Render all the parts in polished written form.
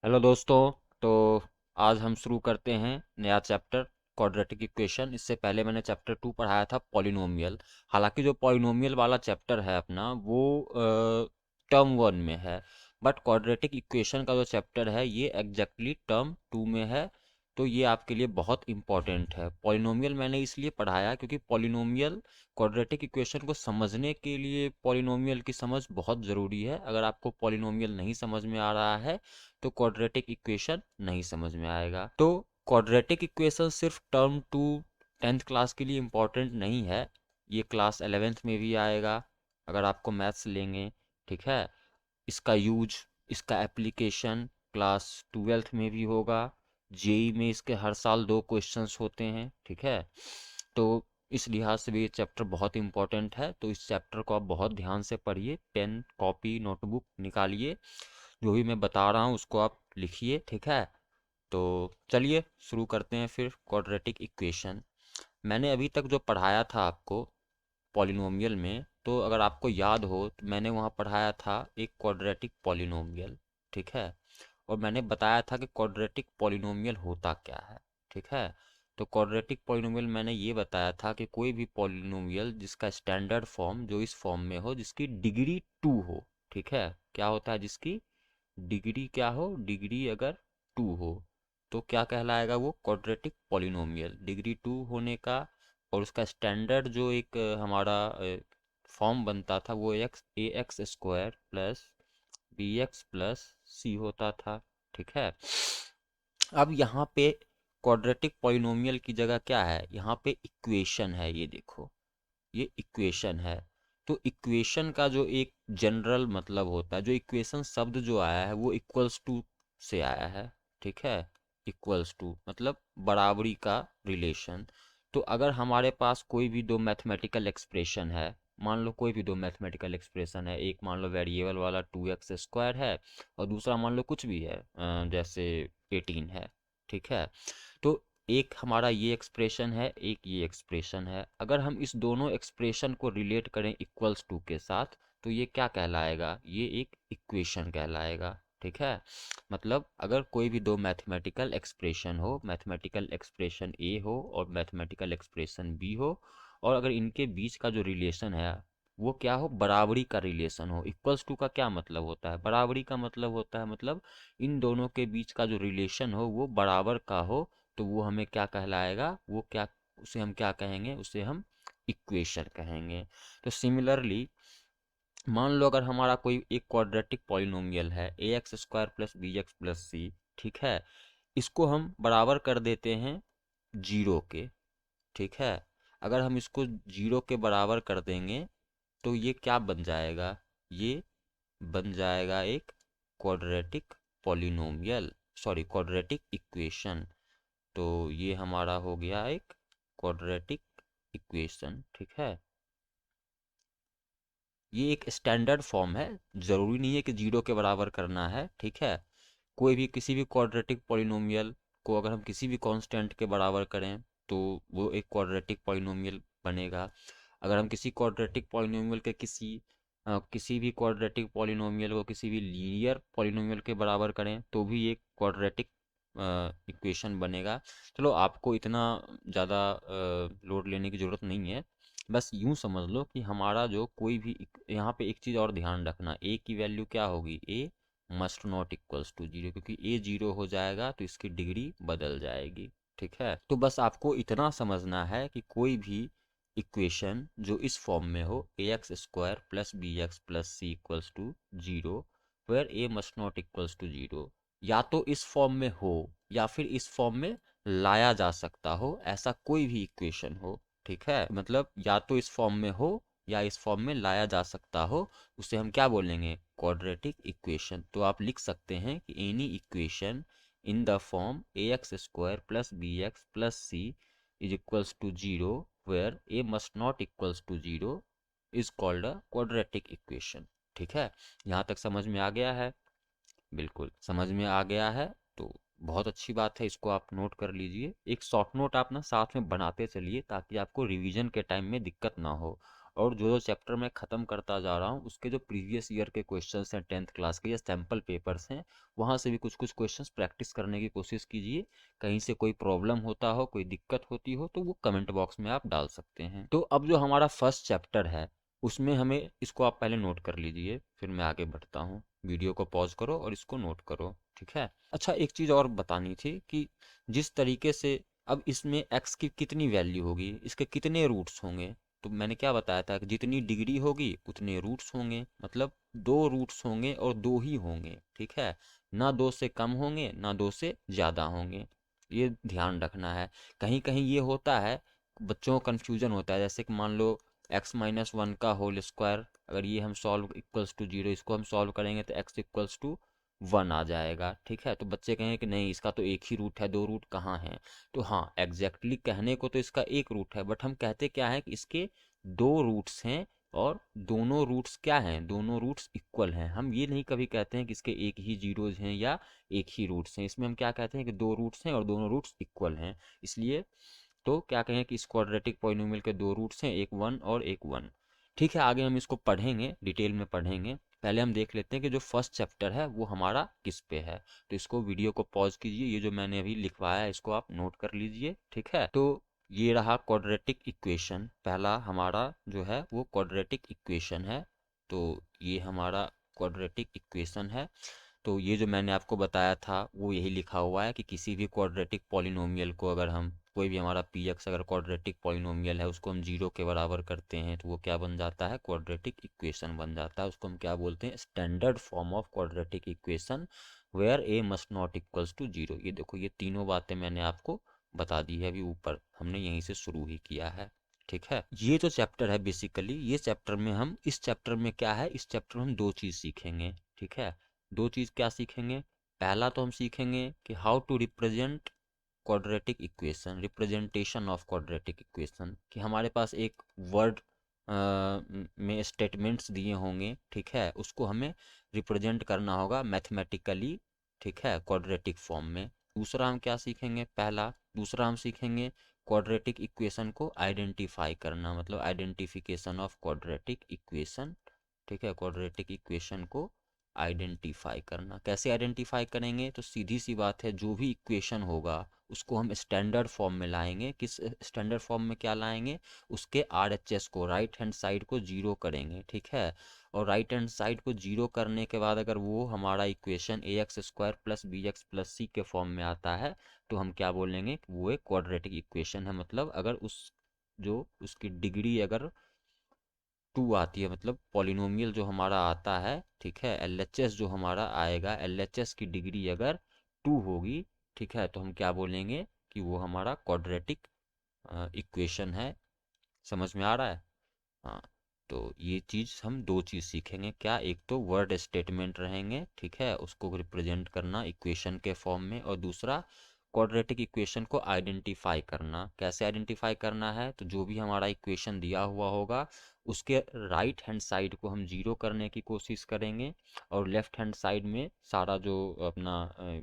Hello दोस्तों। तो आज हम शुरू करते हैं नया चैप्टर क्वाड्रेटिक इक्वेशन। इससे पहले मैंने चैप्टर 2 पढ़ाया था पॉलिनोमियल। हालांकि जो पॉलिनोमियल वाला चैप्टर है अपना वो टर्म 1 में है, बट क्वाड्रेटिक इक्वेशन का जो चैप्टर है ये एग्जैक्टली टर्म 2 में है। तो ये आपके लिए बहुत इंपॉर्टेंट है। पॉलिनोमियल मैंने इसलिए पढ़ाया क्योंकि पॉलिनोमियल क्वाड्रेटिक इक्वेशन को समझने के लिए पॉलिनोमियल की समझ बहुत ज़रूरी है। अगर आपको पॉलिनोमियल नहीं समझ में आ रहा है तो क्वाड्रेटिक इक्वेशन नहीं समझ में आएगा। तो क्वाड्रेटिक इक्वेशन सिर्फ टर्म 2 10th क्लास के लिए इम्पोर्टेंट नहीं है, ये क्लास 11th में भी आएगा अगर आपको मैथ्स लेंगे। ठीक है, इसका यूज, इसका एप्लीकेशन क्लास 12th में भी होगा। जेई में इसके हर साल 2 क्वेश्चंस होते हैं। ठीक है, तो इस लिहाज से भी ये चैप्टर बहुत इंपॉर्टेंट है। तो इस चैप्टर को आप बहुत ध्यान से पढ़िए, पेन कॉपी नोटबुक निकालिए, जो भी मैं बता रहा हूँ उसको आप लिखिए। ठीक है, तो चलिए शुरू करते हैं फिर क्वाड्रेटिक इक्वेशन। मैंने अभी तक जो पढ़ाया था आपको पॉलिनोमियल में, तो अगर आपको याद हो तो मैंने वहाँ पढ़ाया था एक क्वाड्रेटिक पॉलिनोमियल। ठीक है, और मैंने बताया था कि क्वाड्रेटिक पॉलिनोमियल होता क्या है। ठीक है, तो क्वाड्रेटिक पॉलिनोमियल मैंने ये बताया था कि कोई भी पॉलिनोमियल जिसका स्टैंडर्ड फॉर्म जो इस फॉर्म में हो, जिसकी डिग्री 2 हो। ठीक है, क्या होता है, जिसकी डिग्री क्या हो, डिग्री अगर 2 हो तो क्या कहलाएगा, वो क्वाड्रेटिक पॉलिनोमियल। डिग्री 2 होने का और उसका स्टैंडर्ड जो एक हमारा फॉर्म बनता था वो x square plus B x plus c होता था। ठीक है, अब यहाँ पे क्वाड्रेटिक पॉलिनोमियल की जगह क्या है, यहाँ पे इक्वेशन है। ये देखो, ये इक्वेशन है। तो इक्वेशन का जो एक जनरल मतलब होता है, जो इक्वेशन शब्द जो आया है वो इक्वल्स टू से आया है। ठीक है, इक्वल्स टू मतलब बराबरी का रिलेशन। तो अगर हमारे पास कोई भी दो मैथमेटिकल एक्सप्रेशन है, मान लो कोई भी दो मैथमेटिकल एक्सप्रेशन है, एक मान लो वेरिएबल वाला 2x² है और दूसरा मान लो कुछ भी है, जैसे 18 है। ठीक है, तो एक हमारा ये एक्सप्रेशन है, एक ये एक्सप्रेशन है। अगर हम इस दोनों एक्सप्रेशन को रिलेट करें इक्वल्स टू के साथ तो ये क्या कहलाएगा, ये एक इक्वेशन कहलाएगा। ठीक है, मतलब अगर कोई भी दो मैथमेटिकल एक्सप्रेशन हो, मैथमेटिकल एक्सप्रेशन ए हो और मैथमेटिकल एक्सप्रेशन बी हो, और अगर इनके बीच का जो रिलेशन है वो क्या हो, बराबरी का रिलेशन हो। इक्वल्स टू का क्या मतलब होता है, बराबरी का मतलब होता है मतलब इन दोनों के बीच का जो रिलेशन हो वो बराबर का हो, तो वो हमें क्या कहलाएगा, वो क्या, उसे हम क्या कहेंगे, उसे हम इक्वेशन कहेंगे। तो सिमिलरली मान लो अगर हमारा कोई एक क्वाड्रेटिक पॉलिनोमियल है ax² plus B x plus c. ठीक है, इसको हम बराबर कर देते हैं जीरो के। ठीक है, अगर हम इसको जीरो के बराबर कर देंगे तो ये क्या बन जाएगा, ये बन जाएगा एक quadratic polynomial, sorry quadratic equation. तो ये हमारा हो गया एक क्वाड्रेटिक इक्वेशन। ठीक है, ये एक स्टैंडर्ड फॉर्म है, ज़रूरी नहीं है कि जीरो के बराबर करना है। ठीक है, कोई भी किसी भी क्वाड्रेटिक पॉलिनोमियल को अगर हम किसी भी कांस्टेंट के बराबर करें तो वो एक क्वाड्रेटिक पॉलिनोमियल बनेगा। अगर हम किसी क्वाड्रेटिक पॉलिनोमियल के किसी भी क्वाड्रेटिक पॉलिनोमियल को किसी भी लीनियर पॉलिनोमियल के बराबर करें तो भी एक क्वाड्रेटिक इक्वेशन बनेगा। चलो, आपको इतना ज़्यादा लोड लेने की ज़रूरत नहीं है। बस यूं समझ लो कि हमारा जो कोई भी यहाँ पे एक चीज़ और ध्यान रखना, ए की वैल्यू क्या होगी, a must not equals to zero, क्योंकि ए जीरो हो जाएगा तो इसकी डिग्री बदल जाएगी। ठीक है, तो बस आपको इतना समझना है कि कोई भी इक्वेशन जो इस फॉर्म में हो, ax² plus B x plus C equals to zero, where A must not equals to zero, या तो इस फॉर्म में हो या फिर इस फॉर्म में लाया जा सकता हो, ऐसा कोई भी इक्वेशन हो। ठीक है, मतलब या तो इस फॉर्म में हो या इस फॉर्म में लाया जा सकता हो, उसे हम क्या बोलेंगे, क्वाड्रेटिक इक्वेशन। तो आप लिख सकते हैं कि any equation in the form ax² plus B x plus C is equals to zero, where A must not equals to zero, is called a quadratic equation. ठीक है, यहाँ तक समझ में आ गया है, बिल्कुल समझ में आ गया है। तो बहुत अच्छी बात है, इसको आप नोट कर लीजिए। एक शॉर्ट नोट आप ना साथ में बनाते चलिए ताकि आपको रिवीजन के टाइम में दिक्कत ना हो। और जो जो चैप्टर मैं ख़त्म करता जा रहा हूँ उसके जो प्रीवियस ईयर के क्वेश्चंस हैं 10th क्लास के या सैम्पल पेपर्स हैं, वहाँ से भी कुछ कुछ क्वेश्चंस प्रैक्टिस करने की कोशिश कीजिए। कहीं से कोई प्रॉब्लम होता हो, कोई दिक्कत होती हो तो वो कमेंट बॉक्स में आप डाल सकते हैं। तो अब जो हमारा फर्स्ट चैप्टर है उसमें हमें, इसको आप पहले नोट कर लीजिए, फिर मैं आगे बढ़ता हूँ। वीडियो को पॉज करो और इसको नोट करो, ठीक है। अच्छा, एक चीज़ और बतानी थी कि जिस तरीके से अब इसमें x की कितनी वैल्यू होगी, इसके कितने रूट्स होंगे, तो मैंने क्या बताया था कि जितनी डिग्री होगी उतने रूट्स होंगे, मतलब 2 रूट्स होंगे और 2 ही होंगे, ठीक है। ना 2 से कम होंगे ना 2 से ज़्यादा होंगे, ये ध्यान रखना है। कहीं कहीं ये होता है, बच्चों को कन्फ्यूजन होता है, जैसे कि मान लो x-1 का होल स्क्वायर, अगर ये हम सॉल्व इक्वल्स टू 0, इसको हम सॉल्व करेंगे तो x इक्वल्स टू 1 आ जाएगा, ठीक है। तो बच्चे कहेंगे कि नहीं, इसका तो एक ही रूट है, 2 रूट कहाँ हैं। तो हाँ, एग्जैक्टली कहने को तो इसका एक रूट है, बट हम कहते क्या है कि इसके 2 रूट्स हैं और दोनों रूट्स क्या हैं, दोनों रूट्स इक्वल हैं। हम ये नहीं कभी कहते हैं कि इसके एक ही जीरोज हैं या एक ही रूट्स हैं, इसमें हम क्या कहते हैं कि 2 रूट्स हैं और दोनों रूट्स इक्वल हैं। इसलिए तो क्या कहें कि इस क्वाड्रेटिक पॉलिनोमियल के 2 रूट्स हैं, एक 1 और एक 1। ठीक है, आगे हम इसको पढ़ेंगे, डिटेल में पढ़ेंगे। पहले हम देख लेते हैं कि जो फर्स्ट चैप्टर है वो हमारा किस पे है। तो इसको, वीडियो को पॉज कीजिए, ये जो मैंने अभी लिखवाया है इसको आप नोट कर लीजिए, ठीक है। तो ये रहा क्वाड्रेटिक इक्वेशन, पहला हमारा जो है वो क्वाड्रेटिक इक्वेशन है। तो ये हमारा क्वाड्रेटिक इक्वेशन है। तो ये जो मैंने आपको बताया था वो यही लिखा हुआ है कि किसी भी क्वाड्रेटिक पॉलिनोमियल को अगर हम, कोई भी हमारा पी एक्स अगर क्वाड्रेटिक पॉलिनोमियल है, उसको हम 0 के बराबर करते हैं तो वो क्या बन जाता है, क्वाड्रेटिक इक्वेशन बन जाता है। उसको हम क्या बोलते हैं, standard form of quadratic equation where A must not equals to 0। ये देखो, ये तीनों बातें मैंने आपको बता दी है अभी ऊपर, हमने यहीं से शुरू ही किया है, ठीक है। ये जो चैप्टर है बेसिकली, ये चैप्टर में हम, इस चैप्टर में क्या है, इस चैप्टर में हम 2 चीज़ सीखेंगे, ठीक है। 2 चीज़ क्या सीखेंगे, पहला तो हम सीखेंगे कि how to represent quadratic equation, representation of quadratic equation, कि हमारे पास एक वर्ड में स्टेटमेंट्स दिए होंगे, ठीक है, उसको हमें रिप्रेजेंट करना होगा मैथमेटिकली, ठीक है, क्वाड्रेटिक फॉर्म में। दूसरा हम क्या सीखेंगे, पहला, दूसरा हम सीखेंगे क्वाड्रेटिक इक्वेशन को आइडेंटिफाई करना, मतलब आइडेंटिफिकेशन ऑफ क्वाड्रेटिक इक्वेशन, ठीक है। क्वाड्रेटिक इक्वेशन को आइडेंटिफाई करना, कैसे आइडेंटिफाई करेंगे, तो सीधी सी बात है, जो भी इक्वेशन होगा उसको हम स्टैंडर्ड फॉर्म में लाएंगे। किस स्टैंडर्ड फॉर्म में क्या लाएंगे, उसके RHS को, राइट हैंड साइड को 0 करेंगे, ठीक है। और राइट हैंड साइड को 0 करने के बाद अगर वो हमारा इक्वेशन ax² प्लस bx+c के फॉर्म में आता है तो हम क्या बोलेंगे कि वो एक क्वाड्रेटिक इक्वेशन है। मतलब अगर उस, जो उसकी डिग्री अगर 2 आती है, मतलब पॉलिनोमियल जो हमारा आता है, ठीक है, LHS जो हमारा आएगा, LHS की डिग्री अगर 2 होगी, ठीक है, तो हम क्या बोलेंगे कि वो हमारा क्वाड्रेटिक इक्वेशन है। समझ में आ रहा है। हाँ, तो ये चीज़, हम 2 चीज़ सीखेंगे, क्या, एक तो वर्ड स्टेटमेंट रहेंगे, ठीक है, उसको रिप्रेजेंट करना इक्वेशन के फॉर्म में, और दूसरा क्वाड्रेटिक इक्वेशन को आइडेंटिफाई करना। कैसे आइडेंटिफाई करना है, तो जो भी हमारा इक्वेशन दिया हुआ होगा उसके राइट हैंड साइड को हम 0 करने की कोशिश करेंगे, और लेफ्ट हैंड साइड में सारा जो अपना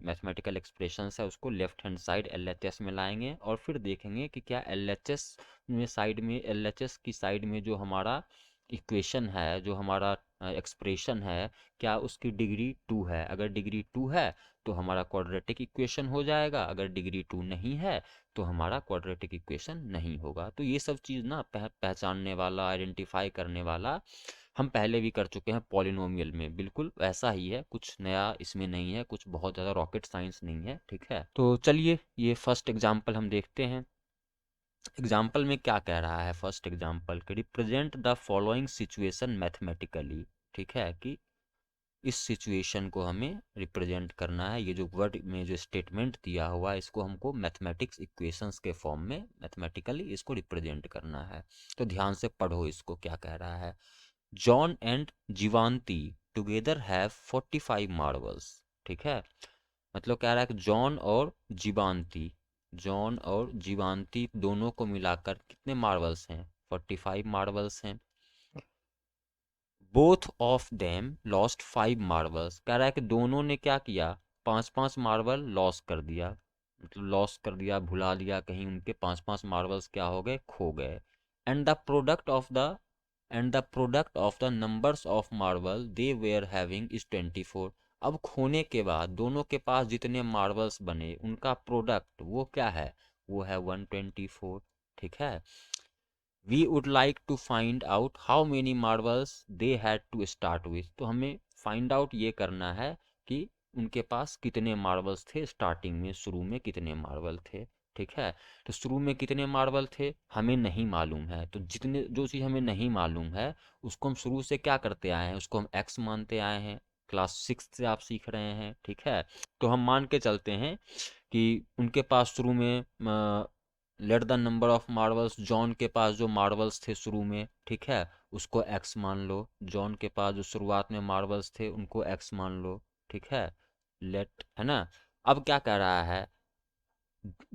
मैथमेटिकल एक्सप्रेशंस है उसको लेफ्ट हैंड साइड LHS में लाएंगे, और फिर देखेंगे कि क्या LHS में, साइड में, LHS की साइड में जो हमारा इक्वेशन है, जो हमारा एक्सप्रेशन है, क्या उसकी डिग्री 2 है। अगर डिग्री 2 है तो हमारा क्वाड्रेटिक इक्वेशन हो जाएगा, अगर डिग्री 2 नहीं है तो हमारा क्वाड्रेटिक इक्वेशन नहीं होगा। तो ये सब चीज़ ना पहचानने वाला, आइडेंटिफाई करने वाला, हम पहले भी कर चुके हैं पॉलिनोमियल में, बिल्कुल वैसा ही है, कुछ नया इसमें नहीं है, कुछ बहुत ज़्यादा रॉकेट साइंस नहीं है, ठीक है। तो चलिए ये फर्स्ट एग्जाम्पल हम देखते हैं। एग्जाम्पल में क्या कह रहा है, फर्स्ट एग्जाम्पल कि represent the following situation mathematically, ठीक है, कि इस सिचुएशन को हमें रिप्रेजेंट करना है। ये जो वर्ड में जो स्टेटमेंट दिया हुआ है इसको हमको मैथमेटिक्स इक्वेशंस के फॉर्म में मैथमेटिकली इसको रिप्रेजेंट करना है। तो ध्यान से पढ़ो इसको, क्या कह रहा है, John and Jivanti together have 45 marbles, ठीक है। मतलब कह रहा है कि जॉन और जीवांती, जॉन और जीवांती दोनों को मिलाकर कितने मार्बल्स हैं, 45 मार्बल्स हैं। Both of them lost 5 marbles, कह रहा है कि दोनों ने क्या किया, 5-5 मार्बल लॉस कर दिया, मतलब लॉस कर दिया, भुला दिया, कहीं उनके 5-5 मार्बल्स क्या हो गए, खो गए। And the product of the and the product of the numbers of marble they were having is 24। अब खोने के बाद दोनों के पास जितने मार्बल्स बने उनका प्रोडक्ट वो क्या है, वो है 124। ठीक है, we would like to find out how many marbles they had to start with. तो हमें फाइंड आउट ये करना है कि उनके पास कितने मार्बल्स थे स्टार्टिंग में, शुरू में कितने मार्बल थे। ठीक है, तो शुरू में कितने मार्बल थे हमें नहीं मालूम है, तो जितने जो चीज़ हमें नहीं मालूम है उसको हम शुरू से क्या करते आए हैं, उसको हम एक्स मानते आए हैं। क्लास 6 से आप सीख रहे हैं। ठीक है, तो हम मान के चलते हैं कि उनके पास शुरू में let the number of marbles, John के पास जो मार्बल्स थे शुरू में, ठीक है, उसको एक्स मान लो। जॉन के पास जो शुरुआत में मार्बल्स थे उनको एक्स मान लो। ठीक है, लेट, है ना। अब क्या कह रहा है,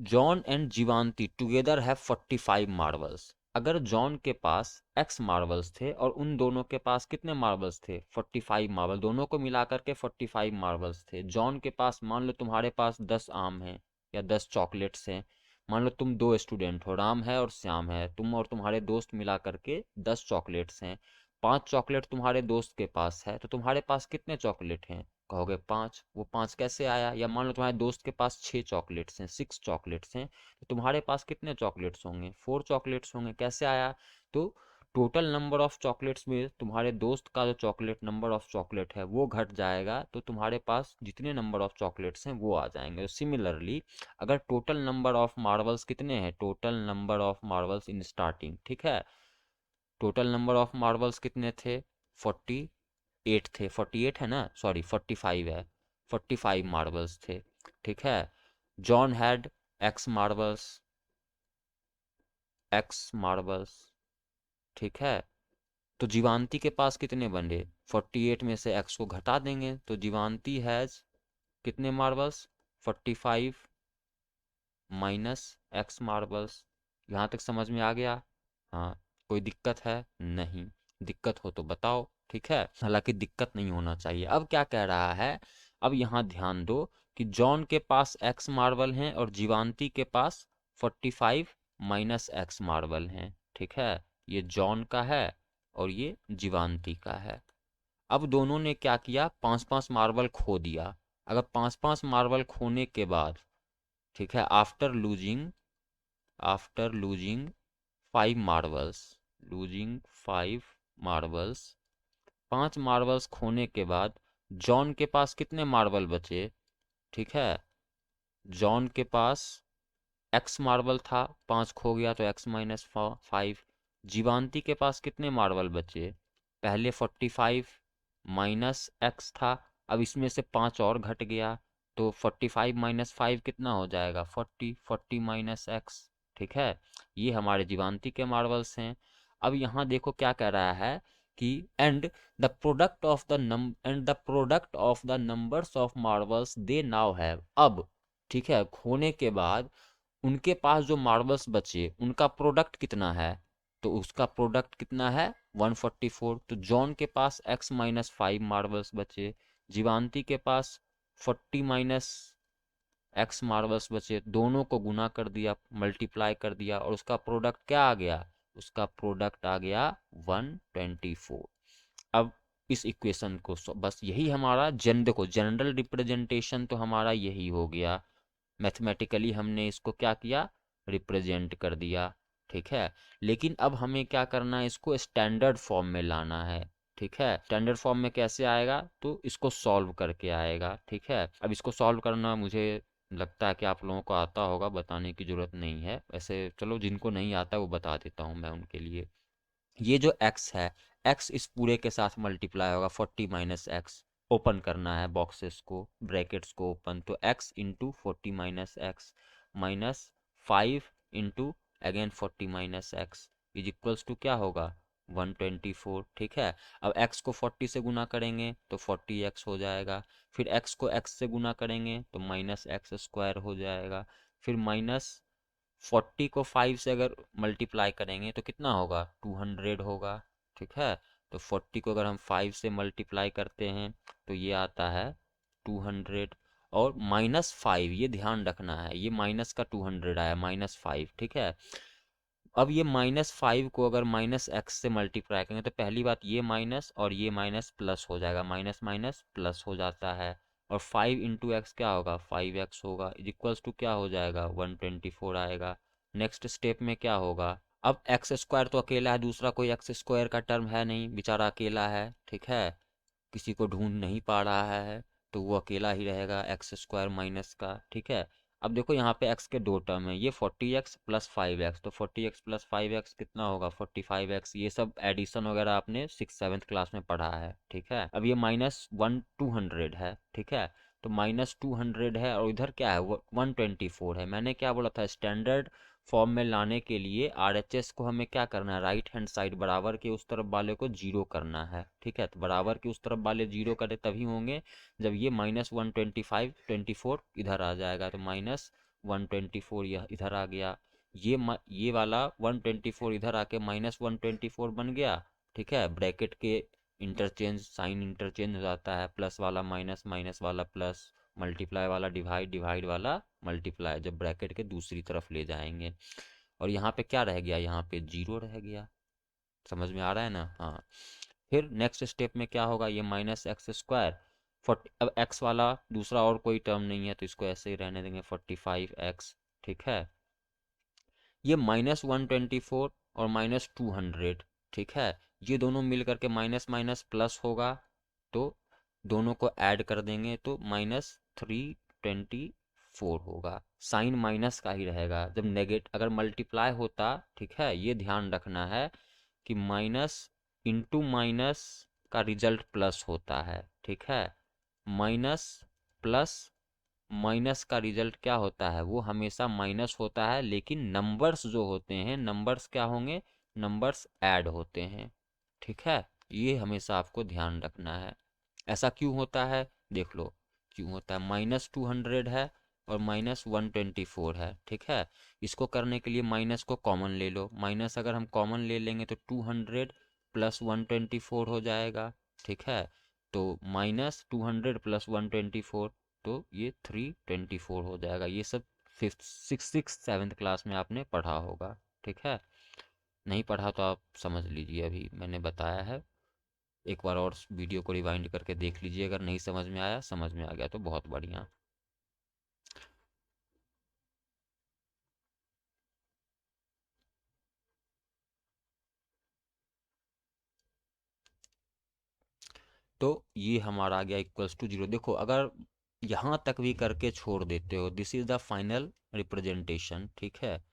John and Jivanti together have 45 marbles. अगर जॉन के पास एक्स मार्बल्स थे और उन दोनों के पास कितने मार्बल्स थे, 45 मार्बल, दोनों को मिलाकर के 45 मार्बल्स थे। जॉन के पास, मान लो तुम्हारे पास 10 आम हैं या 10 चॉकलेट्स हैं। मान लो तुम दो स्टूडेंट हो, राम है और श्याम है, तुम और तुम्हारे दोस्त मिला करके 10 चॉकलेट्स हैं। 5 चॉकलेट तुम्हारे दोस्त के पास है, तो तुम्हारे पास कितने चॉकलेट हैं, कहोगे 5। वो 5 कैसे आया, या मान लो तुम्हारे दोस्त के पास 6 चॉकलेट्स हैं, 6 चॉकलेट्स हैं, तो तुम्हारे पास कितने चॉकलेट्स होंगे, 4 चॉकलेट्स होंगे। कैसे आया, तो टोटल नंबर ऑफ चॉकलेट्स में तुम्हारे दोस्त का जो चॉकलेट, नंबर ऑफ चॉकलेट है वो घट जाएगा, तो तुम्हारे पास जितने नंबर ऑफ चॉकलेट्स हैं वो आ जाएंगे। सिमिलरली अगर टोटल नंबर ऑफ मार्बल्स कितने हैं, total number of marbles in starting, ठीक है, टोटल नंबर ऑफ मार्बल्स कितने थे, 48 थे, 48 है ना, सॉरी 45 है, 45 मार्बल्स थे। ठीक है, John had x marbles, x marbles. ठीक है, तो जीवांती के पास कितने बने, 48 में से एक्स को घटा देंगे, तो जीवांती हैज कितने मार्बल्स, 45 माइनस एक्स मार्बल्स। यहाँ तक समझ में आ गया। हाँ, कोई दिक्कत है, नहीं, दिक्कत हो तो बताओ। ठीक है, हालांकि दिक्कत नहीं होना चाहिए। अब क्या कह रहा है, अब यहाँ ध्यान दो कि जॉन के पास एक्स मार्बल हैं और जीवांती के पास 45 माइनस एक्स मार्बल हैं। ठीक है, ये जॉन का है और ये जीवांती का है। अब दोनों ने क्या किया, 5-5 मार्बल खो दिया। अगर 5-5 मार्बल खोने के बाद, ठीक है, after losing 5 marbles, losing 5 marbles, 5 marbles खोने के बाद जॉन के पास कितने मार्बल बचे। ठीक है, जॉन के पास एक्स मार्बल था, 5 खो गया तो एक्स माइनस 5। जीवांती के पास कितने मार्बल बचे, पहले 45 माइनस एक्स था, अब इसमें से 5 और घट गया, तो 45 माइनस 5 कितना हो जाएगा, 40, 40 माइनस एक्स। ठीक है, ये हमारे जीवांती के मार्बल्स हैं। अब यहाँ देखो क्या कह रहा है कि and the product of the numbers of marbles they now have. अब ठीक है, खोने के बाद उनके पास जो मार्बल्स बचे उनका प्रोडक्ट कितना है, तो उसका प्रोडक्ट कितना है, 144। तो जॉन के पास x माइनस 5 मार्बल्स बचे, जीवांती के पास 40 माइनस एक्स मार्बल्स बचे, दोनों को गुना कर दिया, मल्टीप्लाई कर दिया, और उसका प्रोडक्ट क्या आ गया, उसका प्रोडक्ट आ गया 124। अब इस इक्वेशन को बस यही हमारा देखो जनरल रिप्रेजेंटेशन तो हमारा यही हो गया। मैथमेटिकली हमने इसको क्या किया, रिप्रेजेंट कर दिया। ठीक है, लेकिन अब हमें क्या करना है, इसको स्टैंडर्ड फॉर्म में लाना है। ठीक है, स्टैंडर्ड फॉर्म में कैसे आएगा, तो इसको सॉल्व करके आएगा। ठीक है, अब इसको सॉल्व करना मुझे लगता है कि आप लोगों को आता होगा, बताने की ज़रूरत नहीं है। वैसे चलो, जिनको नहीं आता वो बता देता हूँ मैं उनके लिए। ये जो x है, x इस पूरे के साथ मल्टीप्लाई होगा, 40 माइनस एक्स, ओपन करना है बॉक्सेस को, ब्रैकेट्स को ओपन, तो x into 40 minus X minus 5 into again 40 minus X is equals to क्या होगा, 124। ठीक है, अब x को 40 से गुना करेंगे तो 40x हो जाएगा, फिर x को x से गुना करेंगे तो माइनस एक्स स्क्वायर हो जाएगा, फिर माइनस 40 को 5 से अगर मल्टीप्लाई करेंगे तो कितना होगा, 200 होगा। ठीक है, तो 40 को अगर हम 5 से मल्टीप्लाई करते हैं तो ये आता है 200, और माइनस 5, ये ध्यान रखना है, ये माइनस का 200 आया, -5। ठीक है, अब ये -5 को अगर -x से मल्टीप्लाई करेंगे तो पहली बात ये माइनस और ये माइनस प्लस हो जाएगा, माइनस माइनस प्लस हो जाता है। और 5 इंटू एक्स क्या होगा, 5x होगा, इज इक्वल्स टू क्या हो जाएगा, 124 आएगा। नेक्स्ट स्टेप में क्या होगा, अब एक्स स्क्वायर तो अकेला है, दूसरा कोई एक्स स्क्वायर का टर्म है नहीं, बेचारा अकेला है, ठीक है, किसी को ढूंढ नहीं पा रहा है, तो वो अकेला ही रहेगा एक्स स्क्वायर माइनस का, ठीक है। अब देखो यहाँ पे x के दो टर्म है, ये 40x प्लस 5x, तो 40x प्लस 5x कितना होगा, 45x। ये सब एडिशन वगैरह आपने 6 7th क्लास में पढ़ा है, ठीक है। अब ये -200 है, ठीक है, तो -200 है और इधर क्या है, 124 है। मैंने क्या बोला था, स्टैंडर्ड फॉर्म में लाने के लिए RHS को हमें क्या करना है, राइट हैंड साइड बराबर के उस तरफ वाले को जीरो करना है, ठीक है। तो बराबर के उस तरफ वाले जीरो करे तभी होंगे जब ये -125 24 इधर आ जाएगा, तो -124 यह इधर आ गया, ये वाला 124 इधर आके -124 बन गया, ठीक है। ब्रैकेट के इंटरचेंज, साइन इंटरचेंज हो जाता है, प्लस वाला माइनस, माइनस वाला प्लस, मल्टीप्लाई वाला डिवाइड, डिवाइड वाला मल्टीप्लाई, जब ब्रैकेट के दूसरी तरफ ले जाएंगे। और यहाँ पे क्या रह गया, यहाँ पे जीरो रह गया, समझ में आ रहा है ना, हाँ। फिर नेक्स्ट स्टेप में क्या होगा, ये -x², 40, अब x वाला दूसरा और कोई टर्म नहीं है तो इसको ऐसे ही रहने देंगे, 45x, ठीक है। ये -124 और -200, ठीक है, ये दोनों मिल करके माइनस माइनस प्लस होगा, तो दोनों को ऐड कर देंगे तो -324 होगा। साइन माइनस का ही रहेगा, जब नेगेट अगर मल्टीप्लाई होता, ठीक है, ये ध्यान रखना है कि माइनस इंटू माइनस का रिजल्ट प्लस होता है, ठीक है। माइनस प्लस माइनस का रिजल्ट क्या होता है, वो हमेशा माइनस होता है, लेकिन नंबर्स जो होते हैं, नंबर्स क्या होंगे, नंबर्स ऐड होते हैं, ठीक है। ये हमेशा आपको ध्यान रखना है। ऐसा क्यों होता है, देख लो क्यों होता है, -200 है और -124 है, ठीक है। इसको करने के लिए माइनस को कॉमन ले लो, माइनस अगर हम कॉमन ले लेंगे तो 200 प्लस 124 हो जाएगा, ठीक है। तो -200 प्लस 124, तो ये 324 हो जाएगा। ये सब 6th 7th क्लास में आपने पढ़ा होगा, ठीक है। नहीं पढ़ा तो आप समझ लीजिए, अभी मैंने बताया है, एक बार और वीडियो को रिवाइंड करके देख लीजिए, अगर नहीं समझ में आया, समझ में आ गया तो बहुत बढ़िया। तो ये हमारा आ गया इक्वल्स टू जीरो। देखो अगर यहाँ तक भी करके छोड़ देते हो, this is the final representation, ठीक है,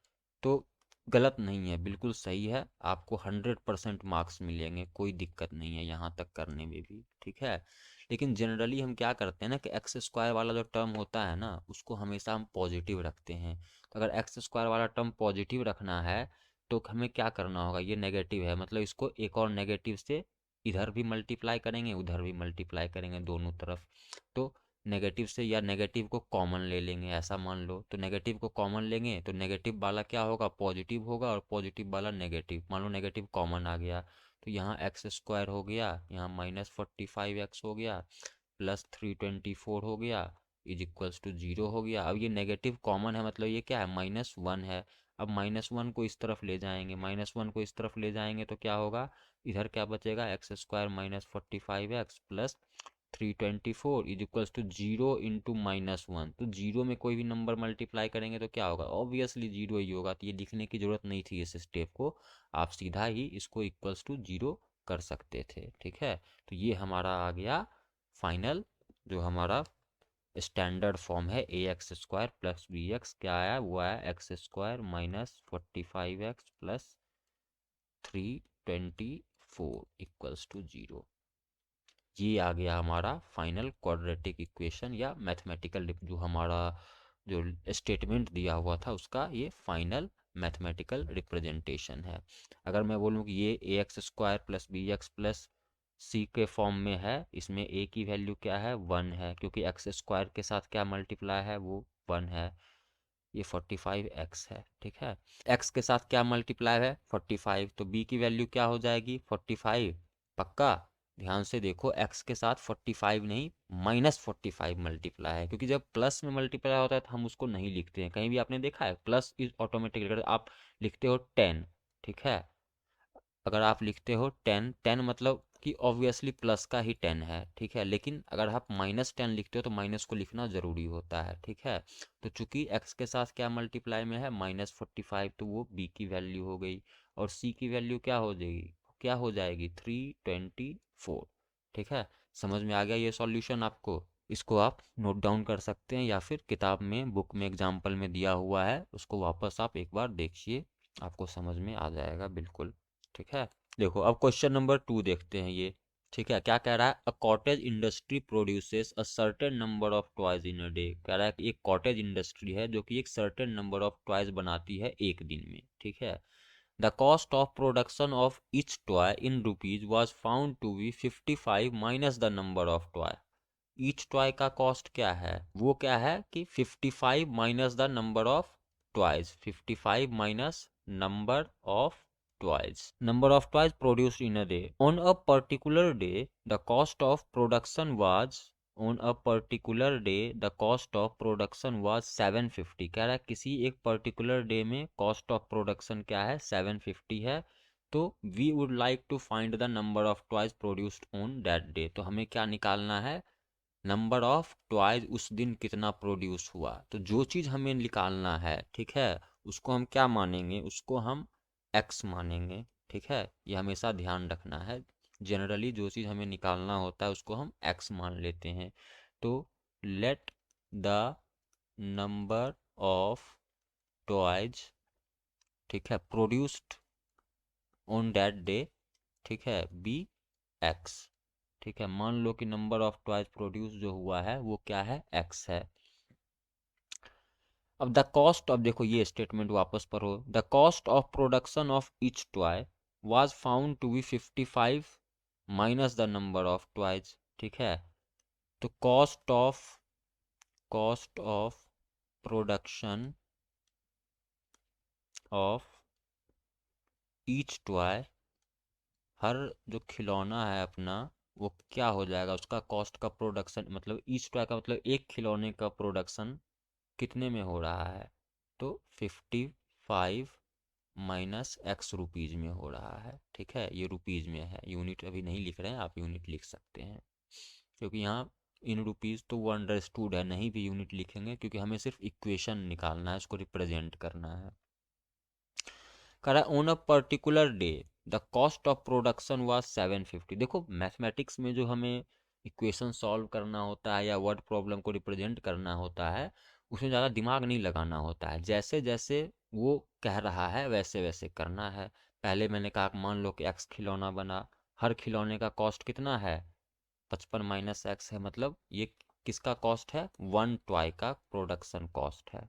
तो गलत नहीं है, बिल्कुल सही है, आपको 100% मार्क्स मिलेंगे, कोई दिक्कत नहीं है यहाँ तक करने में भी, ठीक है। लेकिन जनरली हम क्या करते हैं ना कि एक्स स्क्वायर वाला जो टर्म होता है ना, उसको हमेशा हम पॉजिटिव रखते हैं। तो अगर एक्स स्क्वायर वाला टर्म पॉजिटिव रखना है तो हमें क्या करना होगा, ये नेगेटिव है, मतलब इसको एक और नेगेटिव से इधर भी मल्टीप्लाई करेंगे, उधर भी मल्टीप्लाई करेंगे, दोनों तरफ। तो नेगेटिव से या नेगेटिव को कॉमन ले लेंगे, ऐसा मान लो, तो नेगेटिव को कॉमन लेंगे तो नेगेटिव वाला क्या होगा, पॉजिटिव होगा, और पॉजिटिव वाला नेगेटिव, मान लो नेगेटिव कॉमन आ गया, तो यहाँ x² हो गया, यहाँ -45x हो गया, +324 हो गया, इज इक्वल्स टू 0 हो गया। अब ये नेगेटिव कॉमन है, मतलब ये क्या है, -1 है। अब -1 को इस तरफ ले जाएंगे, -1 को इस तरफ ले जाएंगे तो क्या होगा, इधर क्या बचेगा, x² -45x plus 324 is equals to 0 into -1। तो जीरो में कोई भी नंबर मल्टीप्लाई करेंगे तो क्या होगा, ऑब्वियसली जीरो ही होगा, तो ये लिखने की जरूरत नहीं थी इस स्टेप को, आप सीधा ही इसको इक्वल्स टू 0 कर सकते थे, ठीक है। तो ये हमारा आ गया फाइनल, जो हमारा स्टैंडर्ड फॉर्म है, ax² प्लस bx क्या आया, वो आया x² -45x plus 324 equals to 0। ये आ गया हमारा फाइनल क्वाड्रेटिक इक्वेशन, या मैथमेटिकल जो हमारा जो स्टेटमेंट दिया हुआ था उसका ये फाइनल मैथमेटिकल रिप्रेजेंटेशन है। अगर मैं बोलूँ कि ये ax² plus bx plus c के फॉर्म में है, इसमें a की वैल्यू क्या है, 1 है, क्योंकि x² के साथ क्या मल्टीप्लाई है, वो 1 है। ये 45x है, ठीक है। x के साथ क्या मल्टीप्लाई है, 45, तो b की वैल्यू क्या हो जाएगी, 45 पक्का, ध्यान से देखो, x के साथ 45 नहीं -45 मल्टीप्लाई है, क्योंकि जब प्लस में मल्टीप्लाई होता है तो हम उसको नहीं लिखते हैं। कहीं भी आपने देखा है प्लस इज ऑटोमेटिक, अगर आप लिखते हो 10, ठीक है, अगर आप लिखते हो 10, 10 मतलब कि ऑब्वियसली प्लस का ही 10 है, ठीक है, लेकिन अगर आप -10 लिखते हो तो माइनस को लिखना ज़रूरी होता है, ठीक है। तो चूंकि x के साथ क्या मल्टीप्लाई में है -45, तो वो b की वैल्यू हो गई, और c की वैल्यू क्या हो जाएगी 324, ठीक है। समझ में आ गया ये सॉल्यूशन आपको? इसको आप नोट डाउन कर सकते हैं, या फिर किताब में बुक में एग्जाम्पल में दिया हुआ है, उसको वापस आप एक बार देखिए, आपको समझ में आ जाएगा बिल्कुल, ठीक है। देखो अब क्वेश्चन नंबर 2 देखते हैं ये, ठीक है। क्या कह रहा है? A cottage industry produces a certain number of toys in a day. कह रहा है कि एक कॉटेज इंडस्ट्री है जो कि एक सर्टेन नंबर ऑफ टॉयज बनाती है एक दिन में, ठीक है। The cost of production of each toy in rupees was found to be 55 minus the number of toy. Each toy का कॉस्ट क्या है? वो क्या है कि 55 minus the number of toys, 55 minus number of toys, number of toys produced in a day. On a particular day, the cost of production was on a particular day the cost of production was 750। कह रहा है किसी एक particular day में cost of production क्या है? 750 है। तो we would like to find the number of toys produced on that day. तो हमें क्या निकालना है? नंबर ऑफ टॉयज उस दिन कितना प्रोड्यूस हुआ। तो जो चीज़ हमें निकालना है, ठीक है, उसको हम क्या मानेंगे? उसको हम एक्स मानेंगे, ठीक है। ये हमेशा ध्यान रखना है। जनरली जो चीज़ हमें निकालना होता है उसको हम एक्स मान लेते हैं। तो let the number of toys, ठीक है, प्रोड्यूस्ड ऑन दैट डे, ठीक है, बी एक्स, ठीक है। मान लो कि नंबर ऑफ टॉयज प्रोड्यूस जो हुआ है वो क्या है? एक्स है। अब द कॉस्ट ऑफ, देखो ये स्टेटमेंट वापस पढ़ो, the cost of production of each toy was found to be 55 minus the number of toys, ठीक है। तो cost of production of each toy, हर जो खिलौना है अपना, वो क्या हो जाएगा? उसका कॉस्ट का प्रोडक्शन, मतलब ईच टॉय का मतलब एक खिलौने का प्रोडक्शन कितने में हो रहा है? तो 55 माइनस एक्स रुपीज़ में हो रहा है, ठीक है। ये रुपीज़ में है, यूनिट अभी नहीं लिख रहे हैं, आप यूनिट लिख सकते हैं, क्योंकि यहाँ इन रुपीज़ तो वो अंडरस्टूड है, नहीं भी यूनिट लिखेंगे क्योंकि हमें सिर्फ इक्वेशन निकालना है, उसको रिप्रेजेंट करना है। कह रहा है on a particular day the cost of production was 750। देखो मैथमेटिक्स में जो हमें इक्वेशन सॉल्व करना होता है या वर्ड प्रॉब्लम को रिप्रेजेंट करना होता है, उसमें ज़्यादा दिमाग नहीं लगाना होता है। जैसे जैसे वो कह रहा है वैसे वैसे करना है। पहले मैंने कहा मान लो कि एक्स खिलौना बना, हर खिलौने का कॉस्ट कितना है? 55 माइनस एक्स है, मतलब ये किसका कॉस्ट है? वन टॉय का प्रोडक्शन कॉस्ट है,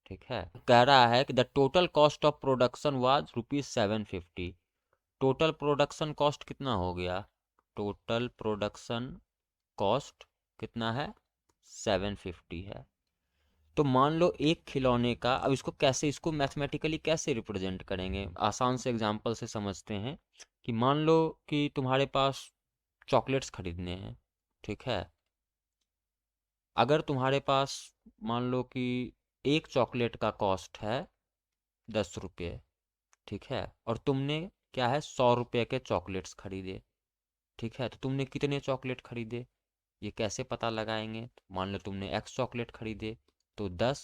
ठीक है। कह रहा है कि the total cost of production was ₹750। Total production cost कितना हो गया? टोटल प्रोडक्शन कॉस्ट कितना है? 750 है। तो मान लो एक खिलौने का, अब इसको कैसे, इसको मैथमेटिकली कैसे रिप्रेजेंट करेंगे? आसान से एग्जांपल से समझते हैं कि मान लो कि तुम्हारे पास चॉकलेट्स खरीदने हैं, ठीक है। अगर तुम्हारे पास मान लो कि एक चॉकलेट का कॉस्ट है 10 रुपये, ठीक है, और तुमने क्या है 100 रुपये के चॉकलेट्स खरीदे, ठीक है। तो तुमने कितने चॉकलेट खरीदे? ये कैसे पता लगाएंगे? मान लो तुमने एक्स चॉकलेट खरीदे तो 10,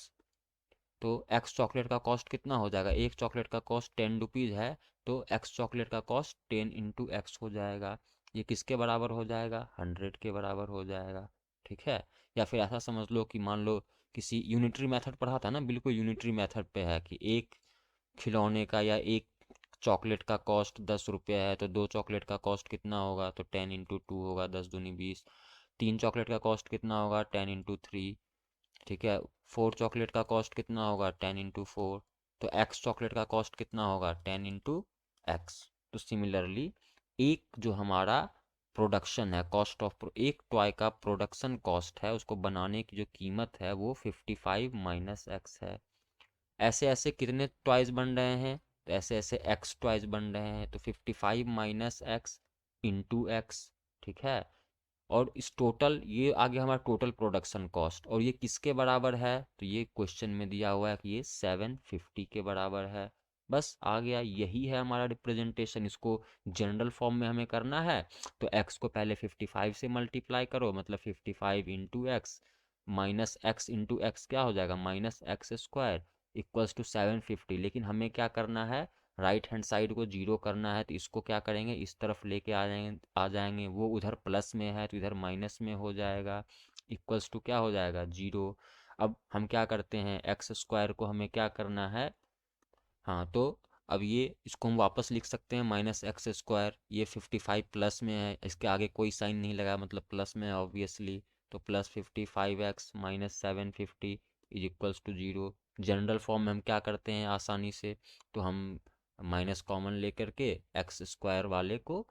तो एक्स चॉकलेट का कॉस्ट कितना हो जाएगा? एक चॉकलेट का कॉस्ट 10 रुपीज़ है, तो एक्स चॉकलेट का कॉस्ट 10 इंटू एक्स हो जाएगा। ये किसके बराबर हो जाएगा? 100 के बराबर हो जाएगा, ठीक है। या फिर ऐसा समझ लो कि मान लो किसी यूनिटरी मेथड पढ़ा था ना, बिल्कुल यूनिटरी मेथड पे है कि एक खिलौने का या एक चॉकलेट का कॉस्ट 10 रुपये है, तो दो चॉकलेट का कॉस्ट कितना होगा? तो 10 इंटू टू होगा, 10 दूनी 20। तीन चॉकलेट का कॉस्ट कितना होगा? 10 इंटू थ्री, ठीक है। फोर चॉकलेट का कॉस्ट कितना होगा? 10 इंटू फोर। तो एक्स चॉकलेट का कॉस्ट कितना होगा? 10 इंटू एक्स। तो सिमिलरली एक जो हमारा प्रोडक्शन है, कॉस्ट ऑफ एक टॉय का प्रोडक्शन कॉस्ट है, उसको बनाने की जो कीमत है वो 55 माइनस एक्स है। ऐसे ऐसे कितने टॉयज बन रहे हैं? तो ऐसे ऐसे एक्स टॉयज बन रहे हैं, तो 55 माइनस एक्स इंटू एक्स, ठीक है। और इस टोटल, ये आ गया हमारा टोटल प्रोडक्शन कॉस्ट, और ये किसके बराबर है, तो ये क्वेश्चन में दिया हुआ है कि ये 750 के बराबर है। बस आ गया, यही है हमारा रिप्रेजेंटेशन। इसको जनरल फॉर्म में हमें करना है, तो x को पहले 55 से मल्टीप्लाई करो, मतलब 55 into X minus X into X क्या हो जाएगा, minus X square equals to 750। लेकिन हमें क्या करना है, राइट हैंड साइड को जीरो करना है, तो इसको क्या करेंगे, इस तरफ लेके आ जाएंगे। वो उधर प्लस में है तो इधर माइनस में हो जाएगा, इक्वल्स टू क्या हो जाएगा, जीरो। अब हम क्या करते हैं, एक्स स्क्वायर को हमें क्या करना है, हाँ तो अब ये इसको हम वापस लिख सकते हैं माइनस एक्स स्क्वायर, ये 55 प्लस में है, इसके आगे कोई साइन नहीं लगा, मतलब प्लस में है ऑब्वियसली, तो plus 55x minus 750 is equals to zero. General form में हम क्या करते हैं आसानी से, तो हम माइनस कॉमन लेकर के एक्स स्क्वायर वाले को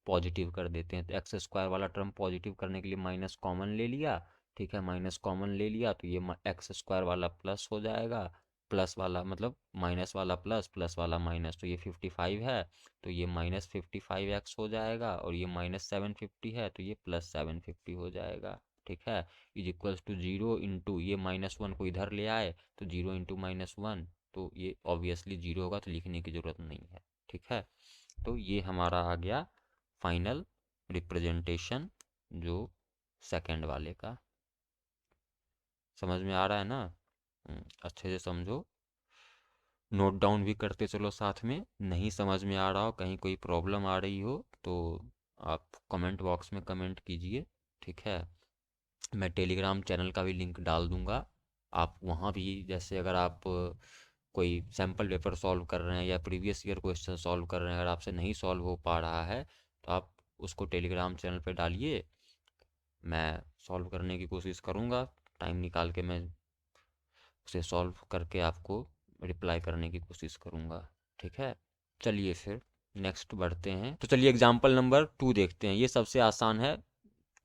पॉजिटिव कर देते हैं, तो एक्स स्क्वायर वाला टर्म पॉजिटिव करने के लिए माइनस कॉमन ले लिया, ठीक है, माइनस कॉमन ले लिया तो ये एक्स स्क्वायर वाला प्लस हो जाएगा, प्लस वाला मतलब माइनस वाला प्लस, प्लस वाला माइनस, तो ये 55 है तो ये माइनस 55x हो जाएगा, और ये माइनस 750 है तो ये प्लस 750 हो जाएगा, ठीक है। Is equals to zero into ये -1 को इधर ले आए तो जीरो इंटू -1, तो ये ऑब्वियसली जीरो होगा, तो लिखने की ज़रूरत नहीं है, ठीक है। तो ये हमारा आ गया फाइनल रिप्रेजेंटेशन जो सेकंड वाले का। समझ में आ रहा है ना, अच्छे से समझो, नोट डाउन भी करते चलो साथ में। नहीं समझ में आ रहा हो, कहीं कोई प्रॉब्लम आ रही हो तो आप कमेंट बॉक्स में कमेंट कीजिए, ठीक है। मैं टेलीग्राम चैनल का भी लिंक डाल दूंगा, आप वहाँ भी, जैसे अगर आप कोई सैम्पल पेपर सॉल्व कर रहे हैं या प्रीवियस ईयर क्वेश्चन सॉल्व कर रहे हैं, अगर आपसे नहीं सॉल्व हो पा रहा है तो आप उसको टेलीग्राम चैनल पे डालिए, मैं सॉल्व करने की कोशिश करूँगा, टाइम निकाल के मैं उसे सॉल्व करके आपको रिप्लाई करने की कोशिश करूँगा, ठीक है। चलिए फिर नेक्स्ट बढ़ते हैं, तो चलिए एग्जाम्पल नंबर 2 देखते हैं, ये सबसे आसान है।